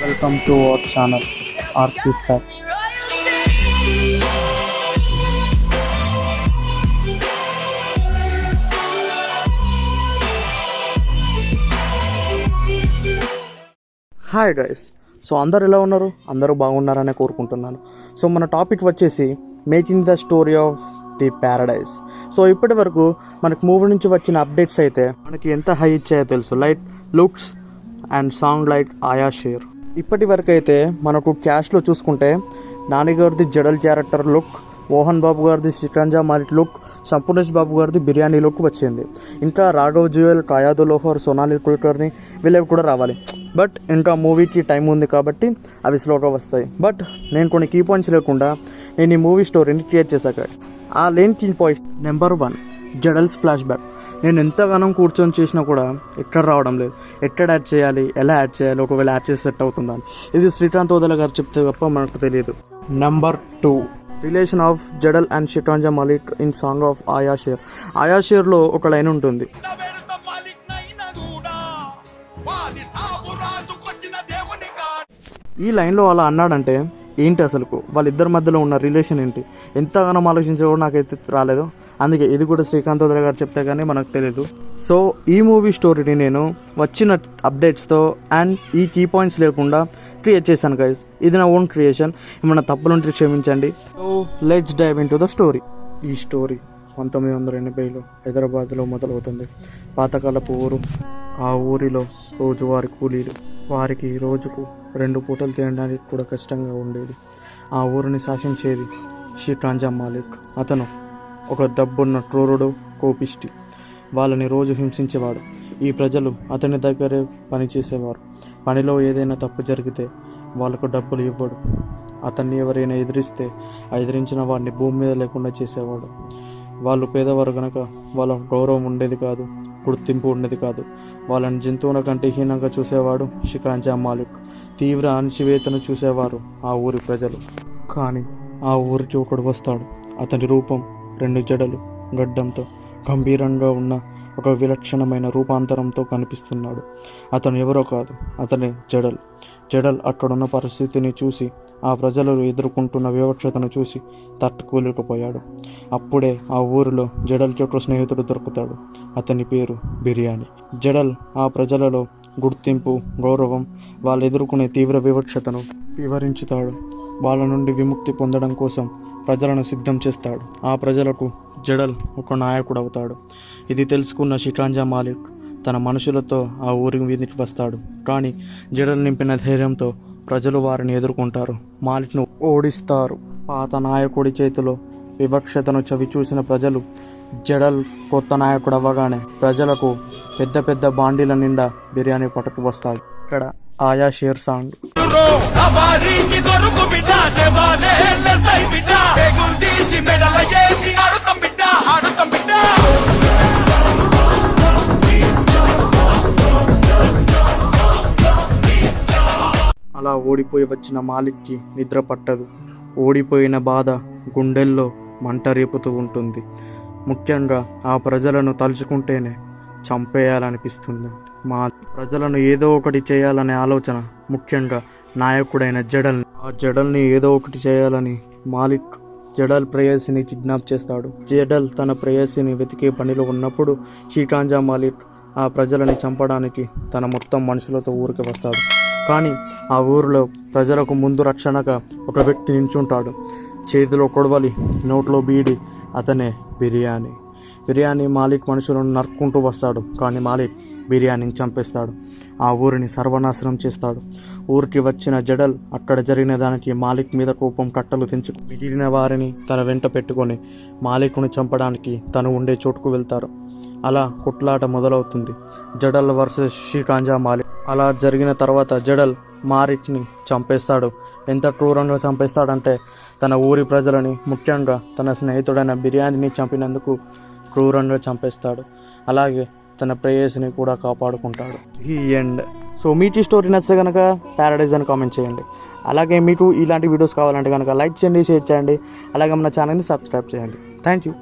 Welcome to our channel RC Facts. Hi guys. So అందరు ఎలా ఉన్నారు? అందరూ బాగున్నారనే కోరుకుంటున్నాను. సో మన టాపిక్ వచ్చేసి making the story of the Paradise. So ఇప్పటి వరకు మనకు మూవీ నుంచి వచ్చిన అప్డేట్స్ అయితే మనకి ఎంత హై ఇచ్చాయో తెలుసు. Like looks and song like ఆయా షేర్. ఇప్పటి వరకు అయితే మనకు క్యాష్లో చూసుకుంటే నాని గారిది జడల్ క్యారెక్టర్ లుక్, మోహన్ బాబు గారిది సికంజా మాలిక్ లుక్, సంపూర్ణేష్ బాబు గారిది బిర్యానీ లుక్ వచ్చింది. ఇంకా రాఘవ్ జువెల్, కాయాదు లోహర్, సోనాలి కుల్కర్ని వీళ్ళవి కూడా రావాలి. బట్ ఇంకా మూవీకి టైం ఉంది కాబట్టి అవి స్లోగా వస్తాయి. బట్ నేను కొన్ని కీ పాయింట్స్ లేకుండా నేను ఈ మూవీ స్టోరీని క్రియేట్ చేశాక ఆ లేని కీ పాయింట్స్ నెంబర్ 1 జడల్స్ ఫ్లాష్ బ్యాక్. నేను ఎంతగానో కూర్చొని చేసినా కూడా ఎక్కడ రావడం లేదు. ఎక్కడ యాడ్ చేయాలి, ఎలా యాడ్ చేయాలి, ఒకవేళ యాడ్ చేసి సెట్ అవుతుందని ఇది శ్రీకాంత్ ఓదెల గారు చెప్తే తప్ప మనకు తెలియదు. నెంబర్ 2 రిలేషన్ ఆఫ్ జడల్ and Shikanja Malik in song of Aaya Sher. ఆయా షేర్లో ఒక లైన్ ఉంటుంది. ఈ లైన్లో అలా అన్నాడంటే ఏంటి, అసలుకు వాళ్ళిద్దరి మధ్యలో ఉన్న రిలేషన్ ఏంటి, ఎంతగానో ఆలోచించే కూడా నాకైతే రాలేదు. అందుకే ఇది కూడా శ్రీకాంత్ ఓదెల గారు చెప్తే కానీ మనకు తెలియదు. సో ఈ మూవీ స్టోరీని నేను వచ్చిన అప్డేట్స్తో అండ్ ఈ కీ పాయింట్స్ లేకుండా క్రియేట్ చేశాను గైస్. ఇది నా ఓన్ క్రియేషన్. ఏమన్నా తప్పులుంటే క్షమించండి. So let's dive into the story. ఈ స్టోరీ 1980లో హైదరాబాద్లో మొదలవుతుంది. పాతకాలపు ఊరు. ఆ ఊరిలో రోజువారి కూలీలు. వారికి రోజుకు 2 పూటలు తినడానికి కూడా కష్టంగా ఉండేది. ఆ ఊరిని శాసించేది షికాంజా మాలిక్. అతను ఒక డబ్బున్న క్రూరుడు, కోపిష్టి. వాళ్ళని రోజు హింసించేవాడు. ఈ ప్రజలు అతని దగ్గరే పనిచేసేవారు. పనిలో ఏదైనా తప్పు జరిగితే వాళ్ళకు డబ్బులు ఇవ్వడు. అతన్ని ఎవరైనా ఎదిరిస్తే ఎదిరించిన వాడిని భూమి మీద లేకుండా చేసేవాడు. వాళ్ళు పేదవారు కనుక వాళ్ళ గౌరవం ఉండేది కాదు, గుర్తింపు ఉండేది కాదు. వాళ్ళని జంతువుల కంటే హీనంగా చూసేవాడు షికాంజా మాలిక్. తీవ్ర అణచివేతను చూసేవారు ఆ ఊరి ప్రజలు. కానీ ఆ ఊరికి ఒకడు వస్తాడు. అతని రూపం 2 జడలు, గడ్డంతో గంభీరంగా ఉన్న ఒక విలక్షణమైన రూపాంతరంతో కనిపిస్తున్నాడు. అతను ఎవరో కాదు, అతనే జడల్. జడల్ అక్కడున్న పరిస్థితిని చూసి, ఆ ప్రజలు ఎదుర్కొంటున్న వివక్షతను చూసి తట్టుకోలేకపోయాడు. అప్పుడే ఆ ఊరిలో జడల్కి ఒక స్నేహితుడు దొరుకుతాడు. అతని పేరు బిర్యానీ. జడల్ ఆ ప్రజలలో గుర్తింపు, గౌరవం, వాళ్ళు ఎదుర్కొనే తీవ్ర వివక్షతను వివరించుతాడు. వాళ్ళ నుండి విముక్తి పొందడం కోసం ప్రజలను సిద్ధం చేస్తాడు. ఆ ప్రజలకు జడల్ ఒక నాయకుడు అవుతాడు. ఇది తెలుసుకున్న షికాంజా మాలిక్ తన మనుషులతో ఆ ఊరి మీదకి వస్తాడు. కానీ జడల్ నింపిన ధైర్యంతో ప్రజలు వారిని ఎదుర్కొంటారు, మాలిక్ను ఓడిస్తారు. పాత నాయకుడి చేతిలో వివక్షతను చవిచూసిన ప్రజలు జడల్ కొత్త నాయకుడు అవ్వగానే ప్రజలకు పెద్ద పెద్ద బాండీల నిండా బిర్యానీ పట్టుకు వస్తాడు. ఇక్కడ ఆయా షేర్ సాంగ్. అలా ఓడిపోయి వచ్చిన మాలిక్కి నిద్ర పట్టదు. ఓడిపోయిన బాధ గుండెల్లో మంట రేపుతూ ఉంటుంది. ముఖ్యంగా ఆ ప్రజలను తలుచుకుంటేనే చంపేయాలనిపిస్తుంది. మా ప్రజలను ఏదో ఒకటి చేయాలనే ఆలోచన, ముఖ్యంగా నాయకుడైన జడల్. ఆ జడల్ని ఏదో ఒకటి చేయాలని మాలిక్ జడల్ ప్రేయసిని కిడ్నాప్ చేస్తాడు. జడల్ తన ప్రేయసిని వెతికే పనిలో ఉన్నప్పుడు షికాంజా మాలిక్ ఆ ప్రజలని చంపడానికి తన మొత్తం మనుషులతో ఊరికి వస్తాడు. కానీ ఆ ఊరిలో ప్రజలకు ముందు రక్షణగా ఒక వ్యక్తి నించుంటాడు. చేతిలో కొడవలి, నోట్లో బీడి. అతనే బిర్యానీ. బిర్యానీ మాలిక్ మనుషులను నరుక్కుంటూ వస్తాడు. కానీ మాలిక్ బిర్యానీని చంపేస్తాడు. ఆ ఊరిని సర్వనాశనం చేస్తాడు. ఊరికి వచ్చిన జడల్ అక్కడ జరిగిన దానికి మాలిక్ మీద కోపం కట్టలు తెంచుకు మిగిలిన వారిని తన వెంట పెట్టుకొని మాలిక్ను చంపడానికి తను ఉండే చోటుకు వెళ్తారు. అలా కొట్లాట మొదలవుతుంది. జడల్ వర్సెస్ షికాంజా మాలిక్. అలా జరిగిన తర్వాత జడల్ మాలిక్ని చంపేస్తాడు. ఎంత క్రూరంగా చంపేస్తాడంటే తన ఊరి ప్రజలని, ముఖ్యంగా తన స్నేహితుడైన బిర్యానీని చంపినందుకు క్రూరంగా చంపేస్తాడు. అలాగే తన ప్రేయసిని కూడా కాపాడుకుంటాడు. ఈ ఎండ్. సో మీకు ఈ స్టోరీ నచ్చితే కనుక ప్యారడైజ్ అని కామెంట్ చేయండి. అలాగే మీకు ఇలాంటి వీడియోస్ కావాలంటే కనుక లైక్ చేయండి, షేర్ చేయండి. అలాగే మన ఛానల్ని సబ్స్క్రైబ్ చేయండి. Thank you.